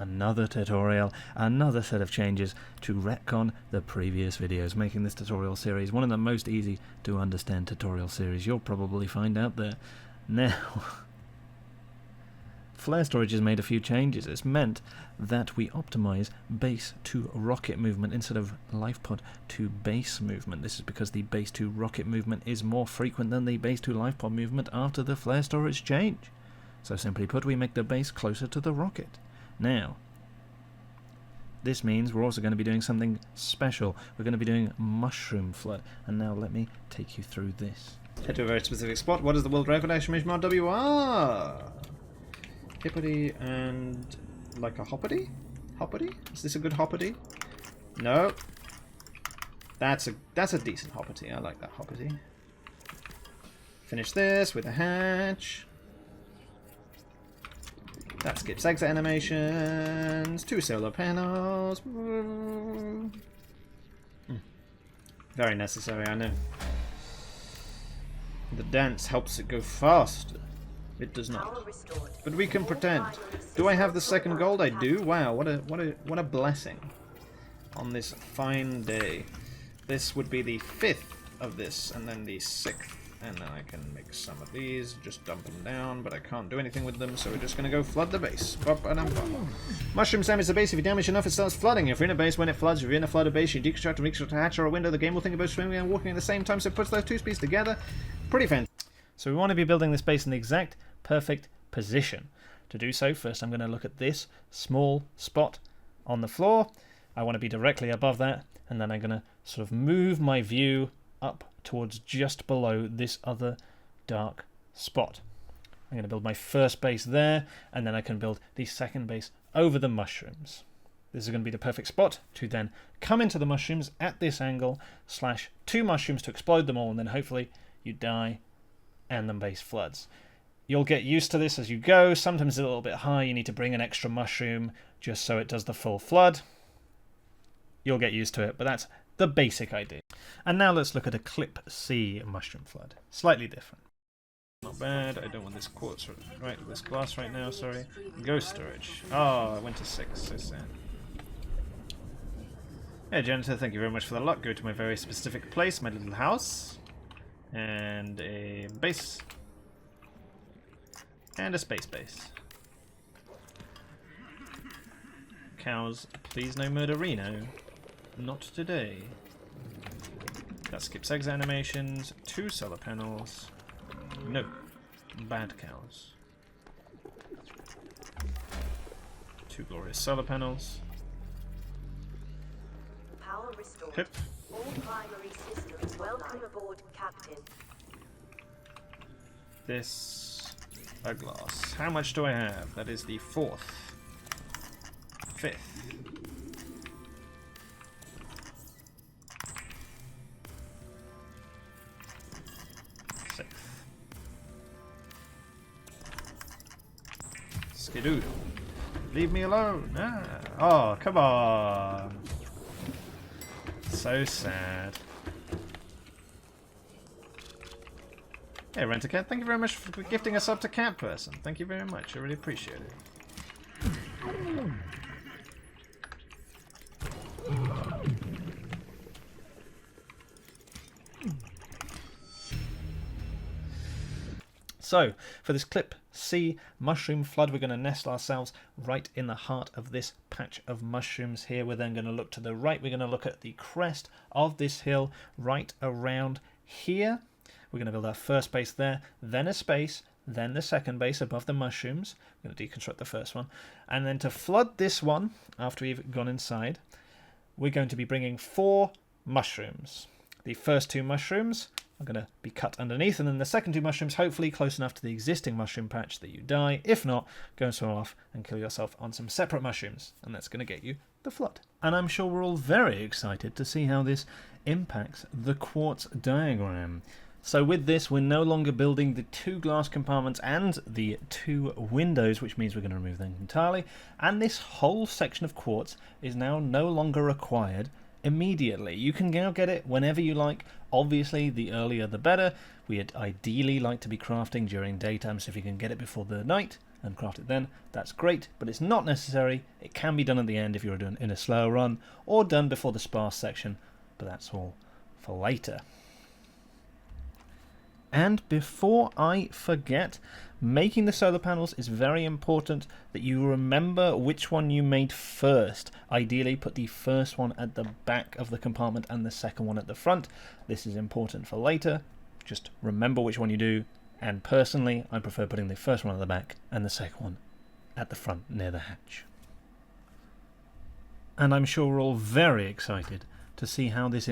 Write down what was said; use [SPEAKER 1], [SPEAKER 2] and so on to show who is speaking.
[SPEAKER 1] another tutorial, another set of changes to retcon the previous videos, making this tutorial series one of the most easy to understand tutorial series you'll probably find out there. Now, Flare Storage has made a few changes. It's meant that we optimize base to rocket movement instead of life pod to base movement. This is because the base to rocket movement is more frequent than the base to life pod movement after the Flare Storage change. So simply put, we make the base closer to the rocket. Now, this means we're also going to be doing something special. We're going to be doing Mushroom Flood. And now let me take you through this.
[SPEAKER 2] Head to a very specific spot. What is the world record exclamation mark WR? Hippity and like a hoppity? Hoppity? Is this a good hoppity? No. That's a decent hoppity. I like that hoppity. Finish this with a hatch. That skips exit animations. 2 solar panels. Very necessary, I know. The dance helps it go faster. It does not. But we can pretend. Do I have the second gold? I do. Wow, what a blessing on this fine day. This would be the 5th of this, and then the 6th. And then I can make some of these, just dump them down, but I can't do anything with them, so we're just going to go flood the base. Mushrooms damage the base. If you damage enough, it starts flooding. If you're in a base, when it floods, if you're in a flooded base, you deconstruct a reconstruct a hatch or a window, the game will think about swimming and walking at the same time, so it puts those two speeds together. Pretty fantastic. So we want to be building this base in the exact perfect position. To do so, first I'm going to look at this small spot on the floor. I want to be directly above that, and then I'm going to sort of move my view up towards just below this other dark spot. I'm going to build my first base there, and then I can build the second base over the mushrooms. This is going to be the perfect spot to then come into the mushrooms at this angle, slash 2 mushrooms to explode them all, and then hopefully you die and the base floods. You'll get used to this as you go. Sometimes it's a little bit high. You need to bring an extra mushroom just so it does the full flood. You'll get used to it, but that's the basic idea. And now let's look at a Clip C mushroom flood. Slightly different. Not bad. I don't want this quartz right, this glass right now, sorry. Ghost storage. Oh, I went to 6, so sad. Hey janitor, thank you very much for the luck. Go to my very specific place, my little house. And a base. And a space base. Cows, please no murderino. Not today. That skips exit animations. 2 solar panels. No. Bad cows. 2 glorious solar panels.
[SPEAKER 3] Power restored.
[SPEAKER 2] Pip.
[SPEAKER 3] All primary systems. Welcome aboard, Captain.
[SPEAKER 2] This. A glass. How much do I have? That is the 4th. 5th. 6th. Skidoodle. Leave me alone. Ah. Oh, come on. So sad. Hey, Rent-A-Cat, thank you very much for gifting a sub to Cat Person. Thank you very much. I really appreciate it. So, for this Clip C mushroom flood, we're going to nest ourselves right in the heart of this patch of mushrooms here. We're then going to look to the right. We're going to look at the crest of this hill right around here. We're going to build our first base there, then a space, then the second base above the mushrooms. I'm going to deconstruct the first one. And then to flood this one, after we've gone inside, we're going to be bringing 4 mushrooms. The first 2 mushrooms are going to be cut underneath, and then the second 2 mushrooms, hopefully close enough to the existing mushroom patch that you die. If not, go and swim off and kill yourself on some separate mushrooms, and that's going to get you the flood. And I'm sure we're all very excited to see how this impacts the quartz diagram. So with this, we're no longer building the 2 glass compartments and the 2 windows, which means we're going to remove them entirely. And this whole section of quartz is now no longer required immediately. You can now get it whenever you like. Obviously, the earlier the better. We'd ideally like to be crafting during daytime, so if you can get it before the night,
[SPEAKER 1] and craft it then, that's great, but it's not necessary. It can be done at the end if you're doing in a slow run, or done before the sparse section, but that's all for later. And before I forget, making the solar panels is very important that you remember which one you made first. Ideally, put the first one at the back of the compartment and the second one at the front. This is important for later. Just remember which one you do. And personally, I prefer putting the first one at the back and the second one at the front near the hatch. And I'm sure we're all very excited to see how this